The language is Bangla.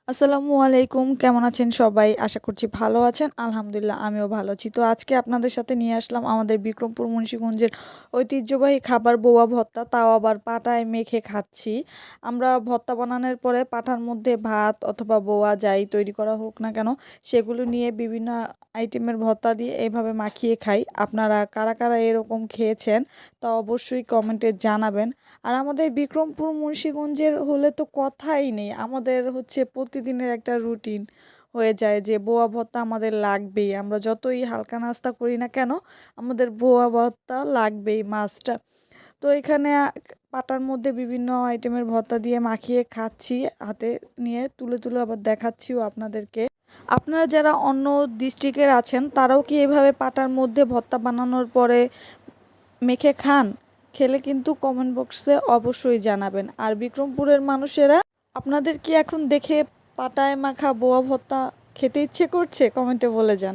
আসসালামু আলাইকুম। কেমন আছেন সবাই? আশা করছি ভালো আছেন। আলহামদুলিল্লাহ আমিও ভালো আছি। তো আজকে আপনাদের সাথে নিয়ে আসলাম আমাদের বিক্রমপুর মুন্সিগঞ্জের ঐতিহ্যবাহী খাবার বউয়া ভর্তা, তাও আবার পাটায় মেখে খাচ্ছি। আমরা ভর্তা বানানোর পরে পাটার মধ্যে ভাত অথবা বউয়া যাই তৈরি করা হোক না কেন, সেগুলো নিয়ে বিভিন্ন আইটেমের ভর্তা দিয়ে এভাবে মাখিয়ে খাই। আপনারা কারা, কারা এরকম খেয়েছেন তা অবশ্যই কমেন্টে জানাবেন। আর আমাদের বিক্রমপুর মুন্সিগঞ্জের হলে তো কথাই নেই। আমাদের হচ্ছে প্রতিদিনের একটা রুটিন হয়ে যায় যে বোয়া ভর্তা আমাদের লাগবেই। আমরা যতই হালকা নাস্তা করি না কেন, আমাদের বোয়া ভর্তা লাগবেই মাস্ট। তো এখানে পাটার মধ্যে বিভিন্ন আইটেমের ভর্তা দিয়ে মাখিয়ে খাচ্ছি, হাতে নিয়ে তুলে তুলে আবার দেখাচ্ছিও আপনাদেরকে। আপনারা যারা অন্য ডিস্ট্রিক্টের আছেন তারাও কি এভাবে পাটার মধ্যে ভর্তা বানানোর পরে মেখে খান? খেলে কিন্তু কমেন্ট বক্সে অবশ্যই জানাবেন। আর বিক্রমপুরের মানুষেরা, আপনাদের কি এখন দেখে পাটায় মাখা বোয়া ভর্তা খেতে ইচ্ছে করছে? কমেন্টে বলে যান।